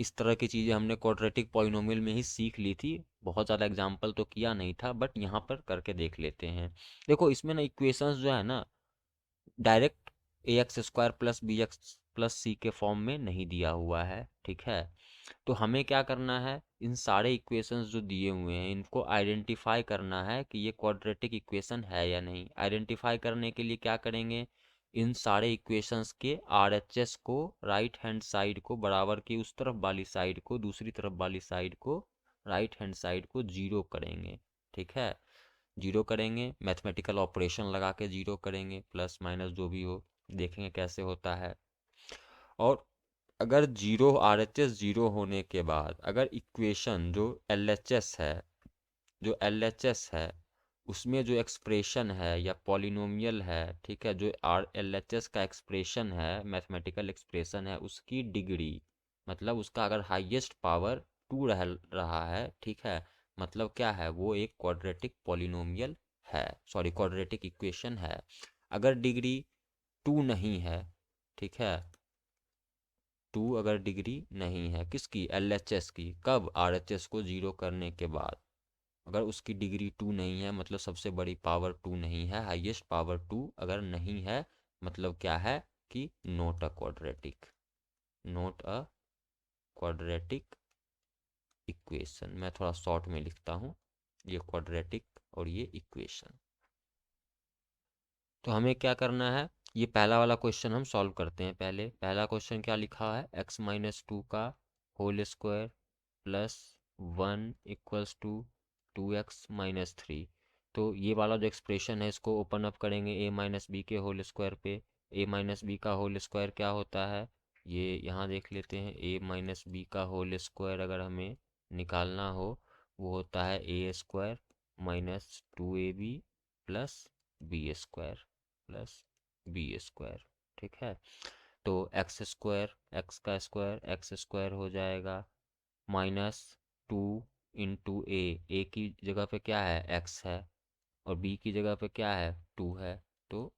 इस तरह की चीज़ें हमने क्वाड्रेटिक पॉलिनोमियल में ही सीख ली थी, बहुत ज़्यादा एग्जाम्पल तो किया नहीं था, बट यहाँ पर करके देख लेते हैं। देखो इसमें ना इक्वेशंस जो है ना, direct a x square plus B x plus c के फॉर्म में नहीं दिया हुआ है, ठीक है। तो हमें क्या करना है, इन सारे इक्वेशंस जो दिए हुए हैं इनको आइडेंटिफाई करना है कि ये क्वाड्रेटिक इक्वेशन है या नहीं। आइडेंटिफाई करने के लिए क्या करेंगे, इन सारे इक्वेशंस के आरएचएस को राइट हैंड साइड को बराबर की उस तरफ वाली साइड को, दूसरी तरफ वाली साइड को, राइट हैंड साइड को जीरो करेंगे, ठीक है। जीरो करेंगे, मैथमेटिकल ऑपरेशन लगा के जीरो करेंगे, प्लस माइनस जो भी हो, देखेंगे कैसे होता है। और अगर जीरो आरएचएस जीरो होने के बाद अगर इक्वेशन जो एलएचएस है, जो एलएचएस है उसमें जो एक्सप्रेशन है या पॉलिनोमियल है, ठीक है, जो आर एलएचएस का एक्सप्रेशन है, मैथमेटिकल एक्सप्रेशन है, उसकी डिग्री, मतलब उसका अगर हाईएस्ट पावर 2 रह रहा है, ठीक है, मतलब क्या है, वो एक क्वाड्रेटिक पॉलिनोमियल है, सॉरी क्वाड्रेटिक इक्वेशन है। अगर डिग्री 2 नहीं है, ठीक है, 2 अगर डिग्री नहीं है किसकी, एलएचएस की, कब, आरएचएस को जीरो करने के बाद, अगर उसकी डिग्री 2 नहीं है मतलब सबसे बड़ी पावर 2 नहीं है, हाईएस्ट पावर 2 अगर नहीं है, मतलब क्या है कि note a quadratic, note a quadratic equation. मैं थोड़ा शॉर्ट में लिखता हूँ, ये क्वाड्रेटिक और ये इक्वेशन। तो हमें क्या करना है, ये पहला वाला क्वेश्चन हम सॉल्व करते हैं। पहले पहला क्वेश्चन क्या लिखा है, x-2 का whole square plus 1 equals to 2x-3। तो ये वाला जो एक्सप्रेशन है इसको ओपन अप करेंगे a-b के होल स्क्वायर पे। a-b का होल स्क्वायर क्या होता है, ये यहाँ देख लेते हैं। a-b का होल स्क्वायर अगर हमें निकालना हो, वो होता है a square minus 2ab plus B square plus B square, ठीक है। तो एक्स स्क्वायर, एक्स स्क्वायर हो जाएगा माइनस 2 इंटू ए की जगह पे क्या है, एक्स है, और बी की जगह पे क्या है, 2 है, तो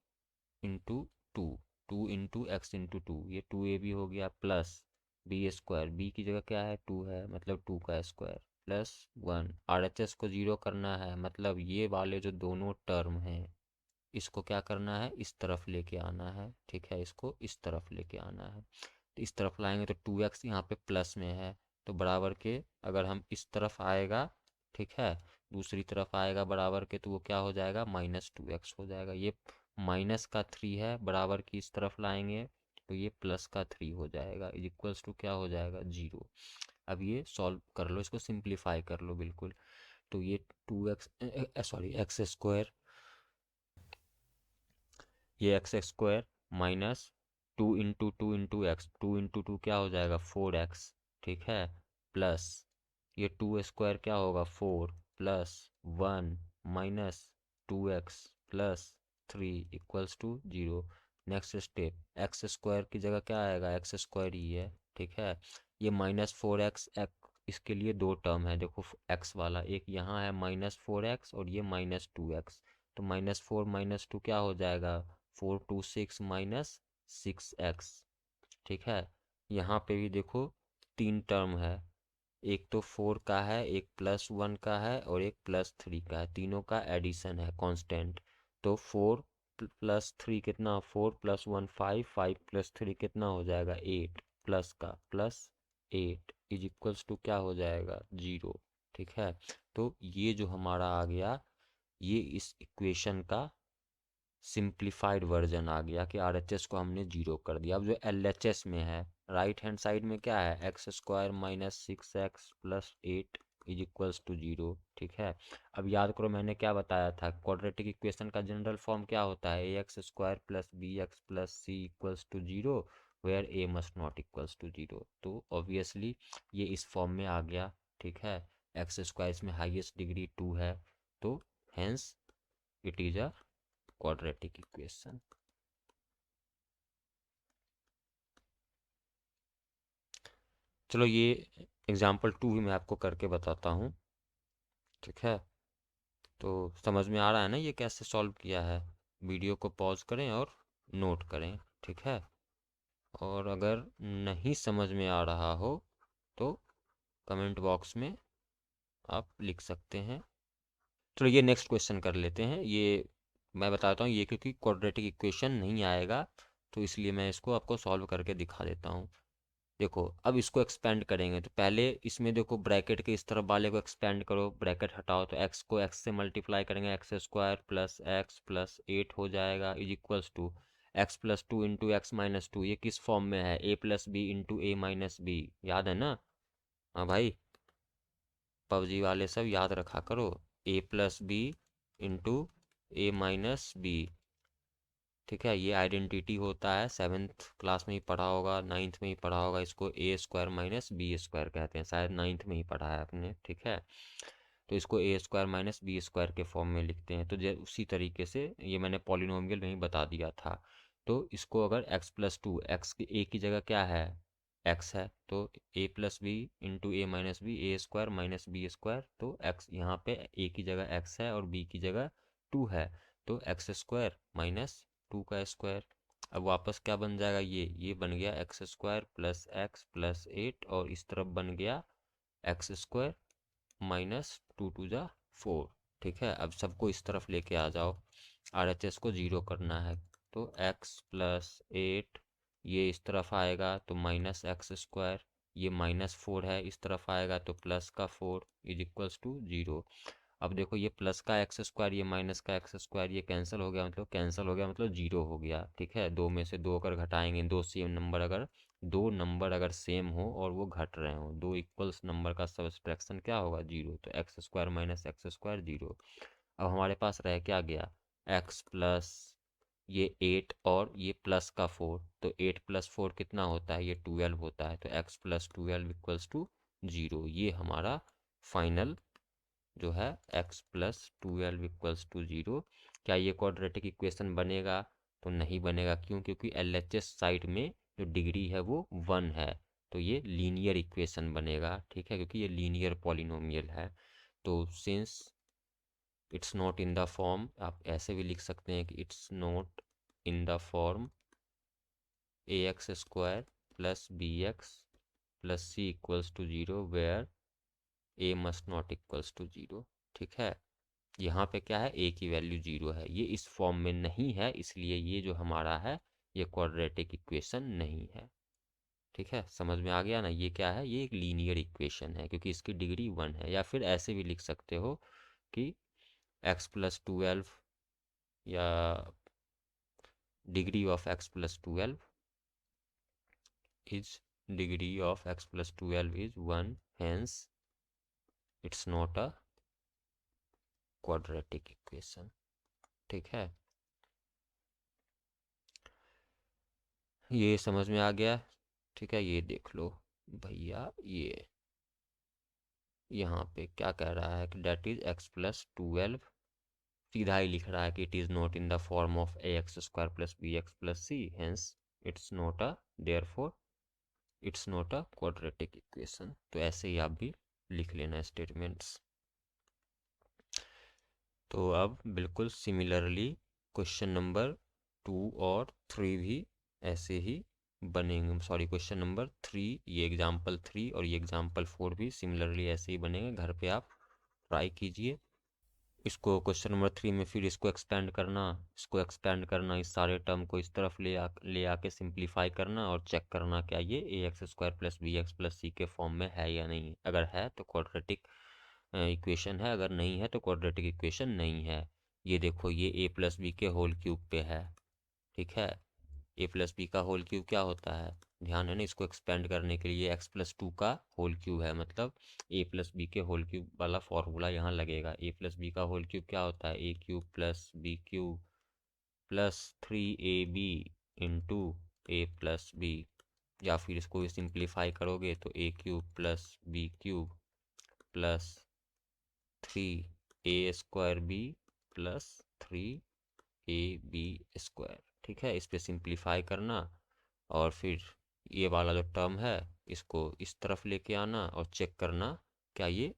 इंटू 2, 2 इंटू एक्स इंटू 2, ये 2a भी हो गया, प्लस बी स्क्वायर, बी की जगह क्या है, 2 है, मतलब 2 का स्क्वायर, प्लस 1। आरएचएस को जीरो करना है, मतलब ये वाले जो दोनों टर्म हैं इसको क्या करना है, इस तरफ लेके आना है, ठीक है, इसको इस तरफ लेके आना है। तो इस तरफ लाएंगे तो 2x यहाँ पे प्लस में है, तो बराबर के अगर हम इस तरफ आएगा, ठीक है, दूसरी तरफ आएगा बराबर के, तो वो क्या हो जाएगा, -2x हो जाएगा। ये -3 है, बराबर की इस तरफ लाएंगे तो ये +3 हो जाएगा, इज इक्वल्स टू क्या हो जाएगा, 0। अब ये सॉल्व कर लो, इसको सिंप्लीफाई कर लो बिल्कुल। तो ये 2x सॉरी एक्स स्क्वायर, ये x² minus 2 into 2 into x, 2 into 2 क्या हो जाएगा 4x, ठीक है, प्लस ये 2² क्या होगा 4 plus 1 minus 2x plus 3 equals to 0। Next step, x² की जगह क्या आएगा, x² ही है, ठीक है। ये -4x, इसके लिए दो टर्म है, देखो x वाला एक यहाँ है -4x और ये -2x, तो -4 -2 क्या हो जाएगा 4 2 6 -6x, ठीक है। यहाँ पे भी देखो तीन टर्म है, एक तो 4 का है, एक +1 का है और एक +3 का है, तीनों का एडिशन है कांस्टेंट। तो 4 +3 कितना, 4 + 1 5, 5 + 3 कितना हो जाएगा 8, प्लस का प्लस 8 इज इक्वल्स टू क्या हो जाएगा 0, ठीक है। तो ये जो हमारा आ गया, ये इस इक्वेशन का सिंप्लीफाइड वर्जन आ गया कि RHS को हमने 0 कर दिया। अब जो LHS में है, राइट हैंड साइड में क्या है, x² -6x plus 8 is equals to 0, ठीक है। अब याद करो मैंने क्या बताया था, क्वाड्रेटिक इक्वेशन का जनरल फॉर्म क्या होता है, ax² plus bx plus c equals to 0 where a must not equals to 0। तो ऑब्वियसली ये इस फॉर्म में आ गया, ठीक है। x² इसमें हाईएस्ट डिग्री 2 है, तो hence it is a quadratic equation. चलो ये एग्जाम्पल 2 भी मैं आपको करके बताता हूँ, ठीक है। तो समझ में आ रहा है ना ये कैसे सॉल्व किया है, वीडियो को पॉज करें और नोट करें, ठीक है। और अगर नहीं समझ में आ रहा हो तो कमेंट बॉक्स में आप लिख सकते हैं। चलो ये नेक्स्ट क्वेश्चन कर लेते हैं, ये मैं बताता हूँ, ये क्योंकि क्वाड्रेटिक इक्वेशन नहीं आएगा तो इसलिए मैं इसको आपको सॉल्व करके दिखा देता हूँ। देखो अब इसको एक्सपेंड करेंगे तो पहले इसमें देखो ब्रैकेट के इस तरफ वाले को एक्सपेंड करो, ब्रैकेट हटाओ तो x को x से मल्टीप्लाई करेंगे, x² प्लस x प्लस 8 हो जाएगा is equals to x+2 into x-2, ये किस फॉर्म में है, a+b इंटू a-b, याद है ना। हाँ भाई, पबजी वाले सब याद रखा करो, a+b इंटू a-b, ठीक है। ये आइडेंटिटी होता है, 7th क्लास में ही पढ़ा होगा, 9th में ही पढ़ा होगा, इसको a² माइनस b² कहते हैं, शायद 9th में ही पढ़ा है आपने, ठीक है। तो इसको a² माइनस b² के फॉर्म में लिखते हैं। तो उसी तरीके से ये मैंने पॉलिनोमियल में ही बता दिया था। तो इसको अगर x+2, x की a की जगह क्या है, x है, तो a+b into a-b, a² minus b², तो x यहाँ पे a की जगह x है और b की जगह 2 है, तो x² माइनस 2 का स्क्वायर। अब वापस क्या बन जाएगा, ये बन गया x² प्लस x प्लस 8 और इस तरफ बन गया x² माइनस 2 × 2 = 4, ठीक है। अब सबको इस तरफ लेके आ जाओ, RHS को 0 करना है, तो x प्लस 8 ये इस तरफ आएगा तो -x², ये -4 है, इस तरफ आएगा तो प्लस का 4 इज इक्वल्स टू 0। अब देखो ये प्लस का x² ये माइनस का x² ये कैंसिल हो गया, मतलब कैंसिल हो गया मतलब 0 हो गया, ठीक है। दो में से दो अगर घटाएंगे, दो नंबर अगर सेम हो और वो घट रहे हो, दो इक्वल्स नंबर का सब्सट्रैक्शन क्या होगा 0, तो x² माइनस x² 0। अब हमारे पास रह क्या गया, x प्लस ये 8 और ये प्लस का 4, तो 8 + 4 कितना होता है, ये 12 होता है, तो x प्लस 12 इक्वल्स टू 0। ये हमारा फाइनल जो है x प्लस 12 इक्वल्स टू 0। क्या ये क्वाड्रेटिक इक्वेशन बनेगा, तो नहीं बनेगा, क्यों, क्योंकि LHS साइड में जो डिग्री है वो 1 है, तो ये लीनियर इक्वेशन बनेगा, ठीक है, क्योंकि ये लीनियर पॉलिनोमियल है। तो since it's not in the form, आप ऐसे भी लिख सकते हैं कि it's not in the form ax² plus bx plus c equals to 0 where a must not equals to 0, ठीक है। यहाँ पे क्या है, a की वैल्यू 0 है, ये इस फॉर्म में नहीं है, इसलिए ये जो हमारा है ये क्वाड्रेटिक इक्वेशन नहीं है, ठीक है, समझ में आ गया ना? ये क्या है? ये एक लीनियर इक्वेशन है क्योंकि इसकी डिग्री 1 है। या फिर ऐसे भी लिख सकते हो कि x+12 या degree of x+12 is degree of x+12 is 1, hence it's not a quadratic equation। ठीक है, ये समझ में आ गया? ठीक है, ये देख लो भैया, ये यहाँ पे क्या कह रहा है कि डेट इज x+12, सीधा ही लिख रहा है कि it is not in the form of ax² plus bx plus c, hence it's not a, therefore it's not a quadratic equation. तो ऐसे ही आप भी लिख लेना स्टेटमेंट्स। तो अब बिल्कुल सिमिलरली क्वेश्चन नंबर 2 और 3 भी ऐसे ही बनेंगे। सॉरी, क्वेश्चन नंबर 3, ये एग्जाम्पल 3 और ये एग्जाम्पल 4 भी सिमिलरली ऐसे ही बनेंगे। घर पे आप ट्राई कीजिए इसको। क्वेश्चन नंबर 3 में फिर इसको एक्सपेंड करना, इस सारे टर्म को इस तरफ ले आके सिंप्लीफाई करना और चेक करना क्या ये ax² plus bx plus c के फॉर्म में है या नहीं। अगर है तो क्वाड्रेटिक इक्वेशन है, अगर नहीं है तो क्वाड्रेटिक इक्वेशन नहीं है। ये देखो, ये a प्लस बी के होल क्यूब पे है। ठीक है, ए प्लस बी का होल क्यूब क्या होता है? ध्यान है ना, इसको एक्सपेंड करने के लिए x+2 का होल क्यूब है, मतलब ए प्लस बी के होल क्यूब वाला फॉर्मूला यहाँ लगेगा। ए प्लस बी का होल क्यूब क्या होता है? a³ plus b³ plus 3ab into a plus b. या फिर इसको सिंप्लीफाई करोगे तो a³ plus b³ plus 3a² plus 3ab²। ठीक है, इस पे सिंप्लीफाई करना और फिर ये वाला जो टर्म है इसको इस तरफ लेके आना और चेक करना क्या ये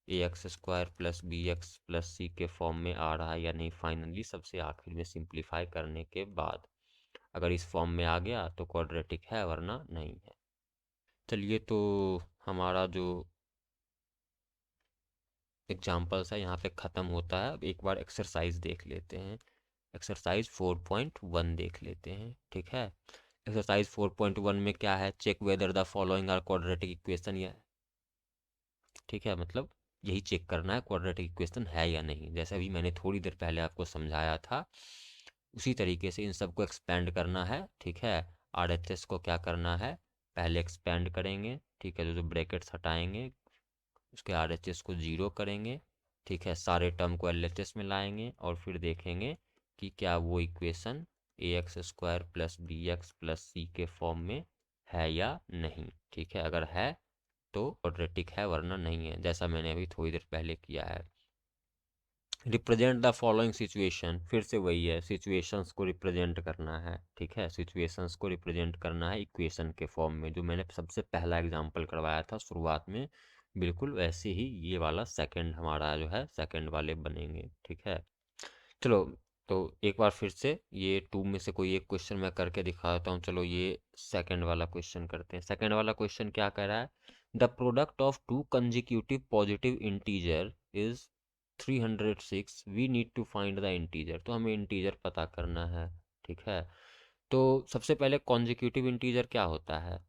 ax² plus bx plus c के फॉर्म में आ रहा है या नहीं। फाइनली सबसे आखिर में सिंप्लीफाई करने के बाद अगर इस फॉर्म में आ गया तो क्वाड्रेटिक है, वरना नहीं है। चलिए, तो हमारा जो एग्जाम्पल्स है यहाँ पे ख़त्म होता है। अब एक बार एक्सरसाइज देख लेते हैं। एक्सरसाइज 4.1 देख लेते हैं। ठीक है, एक्सरसाइज 4.1 में क्या है? Check whether the following are quadratic equation. या ठीक है, मतलब यही चेक करना है क्वाड्रेटिक इक्वेशन है या नहीं। जैसे अभी मैंने थोड़ी देर पहले आपको समझाया था, उसी तरीके से इन सबको एक्सपेंड करना है। ठीक है, RHS को क्या करना है? पहले एक्सपेंड करेंगे। ठीक है, जो ब्रैकेट्स हटाएंगे उसके RHS को 0 करेंगे। ठीक है, सारे टर्म को LHS में लाएंगे और फिर देखेंगे कि क्या वो equation ax² plus bx plus c के फॉर्म में है या नहीं। ठीक है, अगर है तो क्वाड्रेटिक है, वरना नहीं है, जैसा मैंने अभी थोड़ी देर पहले किया है। रिप्रेजेंट द फॉलोइंग सिचुएशन, फिर से वही है, सिचुएशंस को रिप्रेजेंट करना है। ठीक है, सिचुएशंस को रिप्रेजेंट करना है इक्वेशन के फॉर्म में, जो मैंने सबसे पहला एग्जांपल करवाया था शुरुआत में, बिल्कुल वैसे ही ये वाला सेकंड हमारा जो है सेकंड वाले बनेंगे। ठीक है, चलो, तो एक बार फिर से ये 2 में से कोई एक क्वेश्चन मैं करके दिखा देता हूँ। चलो, ये सेकंड वाला क्वेश्चन करते हैं। सेकंड वाला क्वेश्चन क्या कह रहा है? The product of 2 consecutive positive integer is 306, we need to find the integer. तो हमें इंटीजर पता करना है। ठीक है, तो सबसे पहले कॉन्जिक्यूटिव इंटीजर क्या होता है?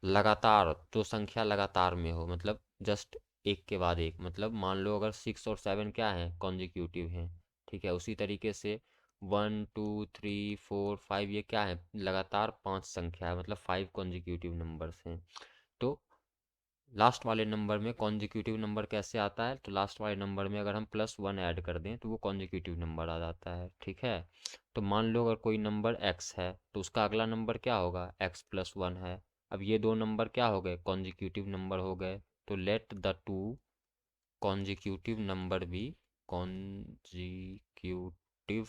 लगातार, जो संख्या लगातार में हो, मतलब जस्ट एक के बाद एक। मतलब मान लो अगर 6 और 7 क्या हैं? कॉन्जिक्यूटिव हैं। ठीक है, उसी तरीके से 1 2 3 4 5 ये क्या है? लगातार 5 संख्या है, मतलब 5 कॉन्जिक्यूटिव नंबर्स हैं। तो लास्ट वाले नंबर में कॉन्जिक्यूटिव नंबर कैसे आता है? तो लास्ट वाले नंबर में अगर हम +1 ऐड कर दें तो वो कॉन्जिक्यूटिव नंबर आ जाता है। ठीक है, तो मान लो अगर कोई नंबर x है तो उसका अगला नंबर क्या होगा? x+1 है। अब ये दो नंबर क्या हो गए? कॉन्जिक्यूटिव नंबर हो गए। तो let the two consecutive number be consecutive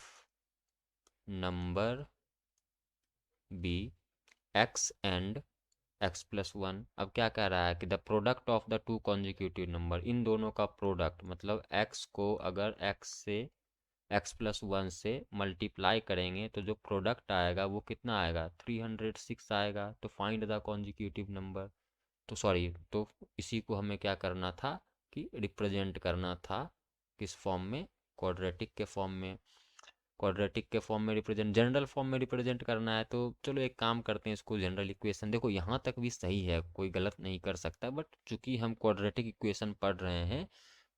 number be x and x+1। अब क्या कह रहा है कि the product of the two consecutive number, इन दोनों का प्रोडक्ट, मतलब x को अगर x+1 से मल्टीप्लाई करेंगे तो जो प्रोडक्ट आएगा वो कितना आएगा? 306 आएगा। तो फाइंड द कॉन्जिक्यूटिव नंबर। तो सॉरी, तो इसी को हमें क्या करना था कि रिप्रेजेंट करना था किस फॉर्म में? क्वाड्रेटिक के फॉर्म में। क्वाड्रेटिक के फॉर्म में रिप्रेजेंट, जनरल फॉर्म में रिप्रेजेंट करना है तो चलो एक काम करते हैं, इसको जनरल इक्वेशन, देखो यहाँ तक भी सही है, कोई गलत नहीं कर सकता, बट चूंकि हम क्वाड्रेटिक इक्वेशन पढ़ रहे हैं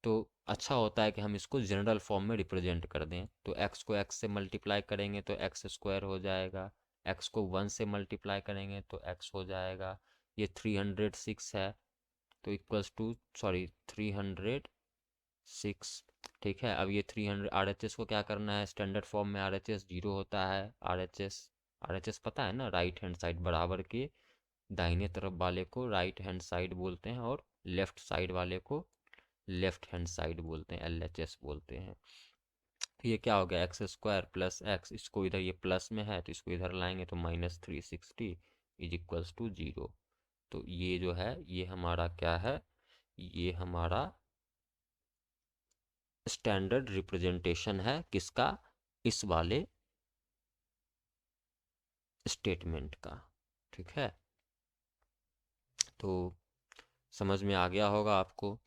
तो अच्छा होता है कि हम इसको जनरल फॉर्म में रिप्रेजेंट कर दें। तो एक्स को एक्स से मल्टीप्लाई करेंगे तो एक्स स्क्वायर हो जाएगा, एक्स को 1 से मल्टीप्लाई करेंगे तो एक्स हो जाएगा, ये 306 है तो इक्वल्स टू, सॉरी 306, ठीक है। अब ये 300 RHS को क्या करना है, स्टैंडर्ड फॉर्म में RHS 0 होता है, RHS पता है ना, राइट हैंड साइड बराबर के दाहिने तरफ वाले को राइट हैंड साइड बोलते हैं और लेफ्ट साइड वाले को लेफ्ट हैंड साइड बोलते हैं, LHS बोलते हैं। तो ये क्या हो गया, एक्स स्क्वायर प्लस एक्स, इसको इधर ये प्लस में है तो इसको इधर लाएंगे तो -360 इज इक्वल्स टू 0। तो ये जो है ये हमारा क्या है, ये हमारा स्टैंडर्ड रिप्रेजेंटेशन है किसका, इस वाले स्टेटमेंट का, ठीक है। तो समझ में आ गया होगा आपको।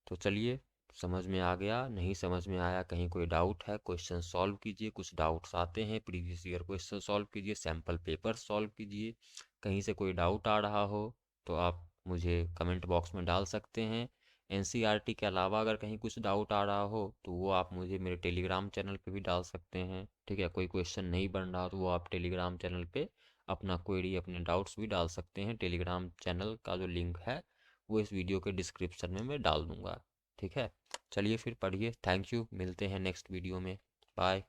तो चलिए, समझ में आ गया, नहीं समझ में आया, कहीं कोई डाउट है, क्वेश्चन सॉल्व कीजिए, कुछ डाउट्स आते हैं, प्रीवियस ईयर क्वेश्चन सॉल्व कीजिए, सैम्पल पेपर सॉल्व कीजिए, कहीं से कोई डाउट आ रहा हो तो आप मुझे कमेंट बॉक्स में डाल सकते हैं। NCERT के अलावा अगर कहीं कुछ डाउट आ रहा हो तो वो आप मुझे मेरे टेलीग्राम चैनल पे भी डाल सकते हैं, ठीक है। कोई क्वेश्चन नहीं बन रहा तो वो आप टेलीग्राम चैनल पे अपना क्वेरी, अपने डाउट्स भी डाल सकते हैं। टेलीग्राम चैनल का जो लिंक है वो इस वीडियो के डिस्क्रिप्शन में मैं डाल दूँगा, ठीक है। चलिए फिर पढ़िए, थैंक यू, मिलते हैं नेक्स्ट वीडियो में, बाय।